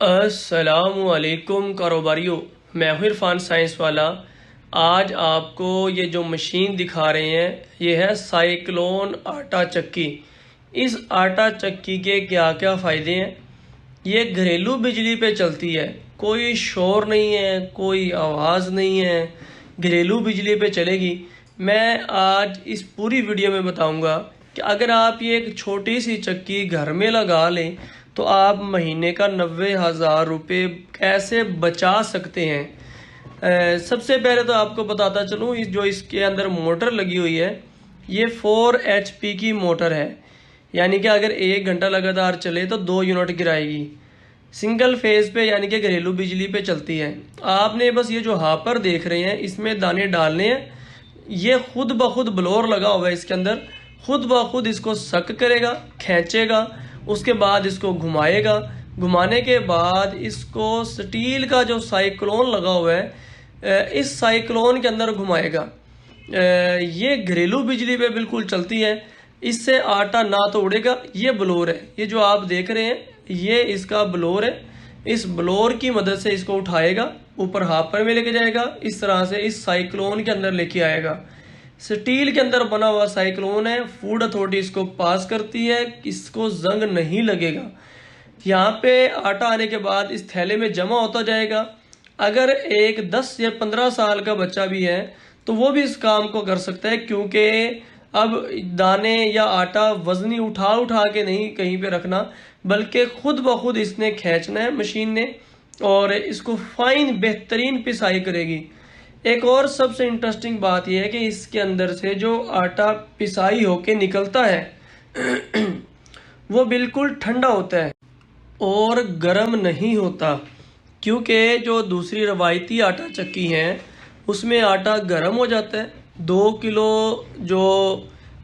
السلام علیکم کاروباریوں، میں ہوں عرفان سائنس والا۔ آج آپ کو یہ جو مشین دکھا رہے ہیں یہ ہے سائیکلون آٹا چکی۔ اس آٹا چکی کے کیا کیا فائدے ہیں؟ یہ گھریلو بجلی پہ چلتی ہے، کوئی شور نہیں ہے، کوئی آواز نہیں ہے، گھریلو بجلی پہ چلے گی۔ میں آج اس پوری ویڈیو میں بتاؤں گا کہ اگر آپ یہ ایک چھوٹی سی چکی گھر میں لگا لیں تو آپ مہینے کا 90,000 روپے کیسے بچا سکتے ہیں۔ سب سے پہلے تو آپ کو بتاتا چلوں، جو اس کے اندر موٹر لگی ہوئی ہے یہ 4 HP کی موٹر ہے، یعنی کہ اگر 1 گھنٹہ لگاتار چلے تو 2 یونٹ گرائے گی۔ سنگل فیز پہ یعنی کہ گھریلو بجلی پہ چلتی ہے۔ آپ نے بس یہ جو ہاپر دیکھ رہے ہیں اس میں دانے ڈالنے ہیں، یہ خود بخود بلور لگا ہوا ہے اس کے اندر، خود بخود اس کو سک کرے گا، کھینچے گا، اس کے بعد اس کو گھمائے گا، گھمانے کے بعد اس کو سٹیل کا جو سائیکلون لگا ہوا ہے اس سائیکلون کے اندر گھمائے گا۔ یہ گھریلو بجلی پہ بالکل چلتی ہے، اس سے آٹا نہ تو اڑے گا۔ یہ بلور ہے، یہ جو آپ دیکھ رہے ہیں یہ اس کا بلور ہے، اس بلور کی مدد سے اس کو اٹھائے گا، اوپر ہاپر میں لے کے جائے گا، اس طرح سے اس سائیکلون کے اندر لے کے آئے گا۔ سٹیل کے اندر بنا ہوا سائیکلون ہے، فوڈ اتھارٹی اس کو پاس کرتی ہے، اس کو زنگ نہیں لگے گا۔ یہاں پہ آٹا آنے کے بعد اس تھیلے میں جمع ہوتا جائے گا۔ اگر ایک 10 یا 15 سال کا بچہ بھی ہے تو وہ بھی اس کام کو کر سکتا ہے، کیونکہ اب دانے یا آٹا وزنی اٹھا کے نہیں کہیں پہ رکھنا، بلکہ خود بخود اس نے کھینچنا ہے مشین نے، اور اس کو فائن بہترین پسائی کرے گی۔ ایک اور سب سے انٹرسٹنگ بات یہ ہے کہ اس کے اندر سے جو آٹا پسائی ہو کے نکلتا ہے وہ بالکل ٹھنڈا ہوتا ہے اور گرم نہیں ہوتا، کیونکہ جو دوسری روایتی آٹا چکی ہیں اس میں آٹا گرم ہو جاتا ہے۔ 2 کلو جو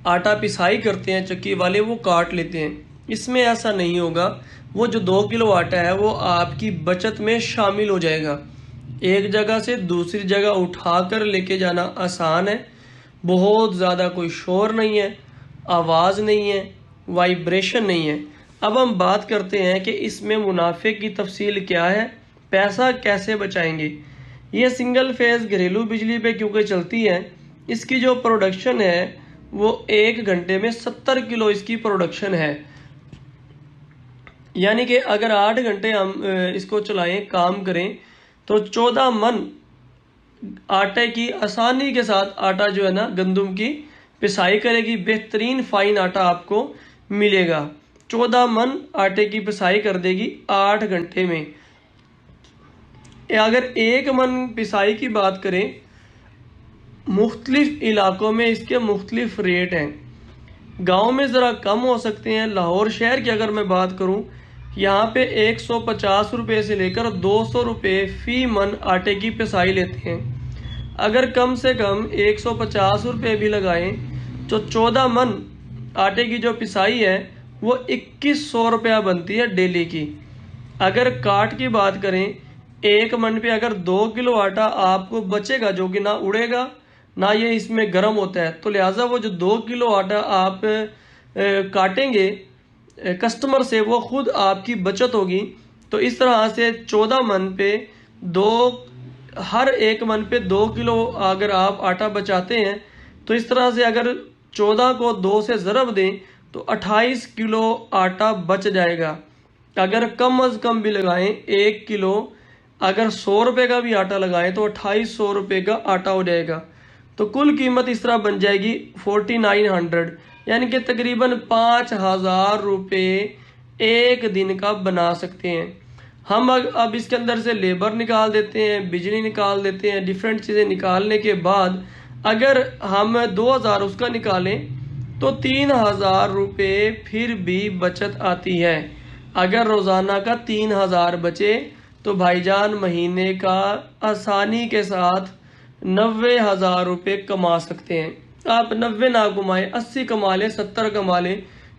آٹا پسائی کرتے ہیں چکی والے وہ کاٹ لیتے ہیں، اس میں ایسا نہیں ہوگا۔ وہ جو 2 کلو آٹا ہے وہ آپ کی بچت میں شامل ہو جائے گا۔ ایک جگہ سے دوسری جگہ اٹھا کر لے کے جانا آسان ہے، بہت زیادہ کوئی شور نہیں ہے، آواز نہیں ہے، وائبریشن نہیں ہے۔ اب ہم بات کرتے ہیں کہ اس میں منافع کی تفصیل کیا ہے، پیسہ کیسے بچائیں گے۔ یہ سنگل فیز گھریلو بجلی پہ کیونکہ چلتی ہے، اس کی جو پروڈکشن ہے وہ 1 گھنٹے میں 70 کلو اس کی پروڈکشن ہے، یعنی کہ اگر 8 گھنٹے ہم اس کو چلائیں، کام کریں تو 14 من آٹے کی آسانی کے ساتھ آٹا جو ہے نا گندم کی پسائی کرے گی، بہترین فائن آٹا آپ کو ملے گا۔ 14 من آٹے کی پسائی کر دے گی 8 گھنٹے میں۔ اگر 1 من پسائی کی بات کریں، مختلف علاقوں میں اس کے مختلف ریٹ ہیں، گاؤں میں ذرا کم ہو سکتے ہیں۔ لاہور شہر کی اگر میں بات کروں، یہاں پہ 150 روپے سے لے کر 200 روپے فی من آٹے کی پسائی لیتے ہیں۔ اگر کم سے کم 150 روپے بھی لگائیں تو 14 من آٹے کی جو پسائی ہے وہ 2100 روپیہ بنتی ہے ڈیلی کی۔ اگر کاٹ کی بات کریں، 1 من پہ اگر 2 کلو آٹا آپ کو بچے گا جو کہ نہ اڑے گا نہ یہ اس میں گرم ہوتا ہے، تو لہٰذا وہ جو 2 کلو آٹا آپ کاٹیں گے کسٹمر سے وہ خود آپ کی بچت ہوگی۔ تو اس طرح سے 14 من پہ ہر 1 من پہ 2 کلو اگر آپ آٹا بچاتے ہیں تو اس طرح سے اگر 14 کو 2 سے ضرب دیں تو 28 کلو آٹا بچ جائے گا۔ اگر کم از کم بھی لگائیں 1 کلو، اگر 100 روپے کا بھی آٹا لگائیں تو 2800 روپے کا آٹا ہو جائے گا۔ تو کل قیمت اس طرح بن جائے گی 4900، یعنی کہ تقریباً 5000 روپے ایک دن کا بنا سکتے ہیں ہم۔ اب اس کے اندر سے لیبر نکال دیتے ہیں، بجلی نکال دیتے ہیں، ڈیفرنٹ چیزیں نکالنے کے بعد اگر ہم 2000 اس کا نکالیں تو 3000 روپے پھر بھی بچت آتی ہے۔ اگر روزانہ کا 3000 بچے تو بھائی جان مہینے کا آسانی کے ساتھ 90,000 روپے کما سکتے ہیں۔ آپ 90 نہ کمائیں، 80 کما لیں، 70 کما لیں۔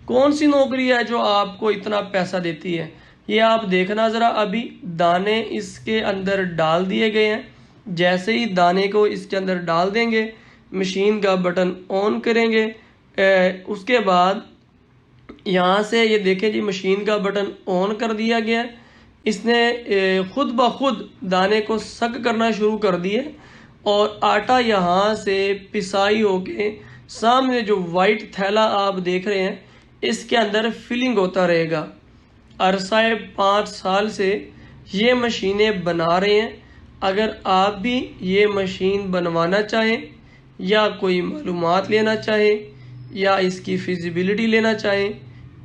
کون سی نوکری ہے جو آپ کو اتنا پیسہ دیتی ہے؟ یہ آپ دیکھنا ذرا، ابھی دانے اس کے اندر ڈال دیے گئے ہیں، جیسے ہی دانے کو اس کے اندر ڈال دیں گے، مشین کا بٹن آن کریں گے، اس کے بعد یہاں سے یہ دیکھیں جی مشین کا بٹن آن کر دیا گیا ہے۔ اس نے خود بخود دانے کو سک کرنا شروع کر دیے اور آٹا یہاں سے پسائی ہو کے سامنے جو وائٹ تھیلا آپ دیکھ رہے ہیں اس کے اندر فلنگ ہوتا رہے گا۔ عرصہ 5 سال سے یہ مشینیں بنا رہے ہیں۔ اگر آپ بھی یہ مشین بنوانا چاہیں یا کوئی معلومات لینا چاہیں یا اس کی فیزیبلٹی لینا چاہیں،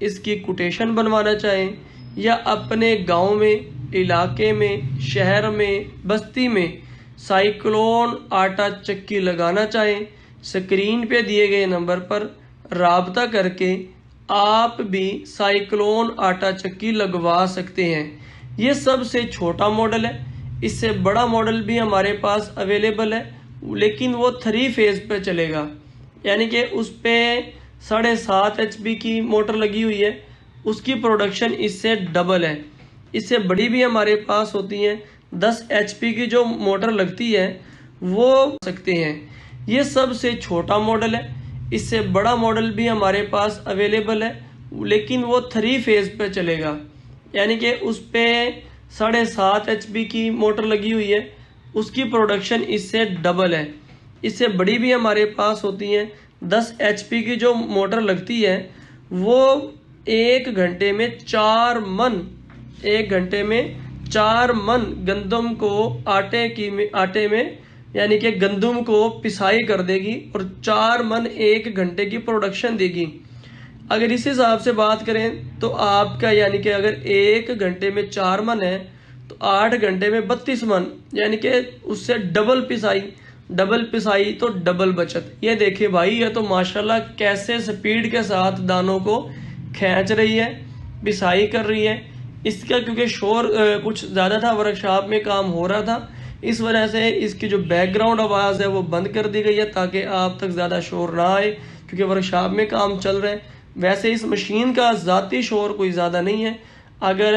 اس کی کوٹیشن بنوانا چاہیں یا اپنے گاؤں میں، علاقے میں، شہر میں، بستی میں سائیکلون آٹا چکی لگانا چاہیں، سکرین پہ دیے گئے نمبر پر رابطہ کر کے آپ بھی سائیکلون آٹا چکی لگوا سکتے ہیں۔ یہ سب سے چھوٹا ماڈل ہے، اس سے بڑا ماڈل بھی ہمارے پاس اویلیبل ہے، لیکن وہ 3 فیز پہ چلے گا، یعنی کہ اس پہ 7.5 HP کی موٹر لگی ہوئی ہے، اس کی پروڈکشن اس سے ڈبل ہے۔ اس سے بڑی بھی ہمارے پاس ہوتی ہیں، 10 HP کی جو موٹر لگتی ہے وہ سکتے ہیں۔ یہ سب سے چھوٹا ماڈل ہے، اس سے بڑا ماڈل بھی ہمارے پاس اویلیبل ہے، لیکن وہ 3 فیز پہ چلے گا، یعنی کہ اس پہ 7.5 HP کی موٹر لگی ہوئی ہے، اس کی پروڈکشن اس سے ڈبل ہے۔ اس سے بڑی بھی ہمارے پاس ہوتی ہیں، 10 HP کی جو موٹر لگتی ہے وہ 1 گھنٹے میں 4 من 1 گھنٹے میں 4 من گندم کو آٹے میں یعنی کہ گندم کو پسائی کر دے گی اور 4 من 1 گھنٹے کی پروڈکشن دے گی۔ اگر اس حساب سے بات کریں تو آپ کا یعنی کہ اگر 1 گھنٹے میں 4 من ہے تو 8 گھنٹے میں 32 من، یعنی کہ اس سے ڈبل پسائی تو ڈبل بچت۔ یہ دیکھیں بھائی، یہ تو ماشاءاللہ کیسے سپیڈ کے ساتھ دانوں کو کھینچ رہی ہے، پسائی کر رہی ہے۔ اس کا کیونکہ شور کچھ زیادہ تھا، ورکشاپ میں کام ہو رہا تھا، اس وجہ سے اس کی جو بیک گراؤنڈ آواز ہے وہ بند کر دی گئی ہے تاکہ آپ تک زیادہ شور نہ آئے، کیونکہ ورکشاپ میں کام چل رہا ہے۔ ویسے اس مشین کا ذاتی شور کوئی زیادہ نہیں ہے، اگر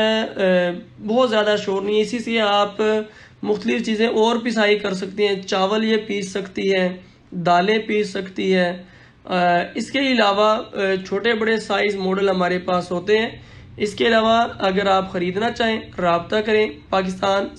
بہت زیادہ شور نہیں ہے، اسی سے آپ مختلف چیزیں اور پسائی کر سکتی ہیں۔ چاول یہ پیس سکتی ہے، دالیں پیس سکتی ہے۔ اس کے علاوہ چھوٹے بڑے سائز ماڈل ہمارے پاس ہوتے ہیں۔ اس کے علاوہ اگر آپ خریدنا چاہیں رابطہ کریں۔ پاکستان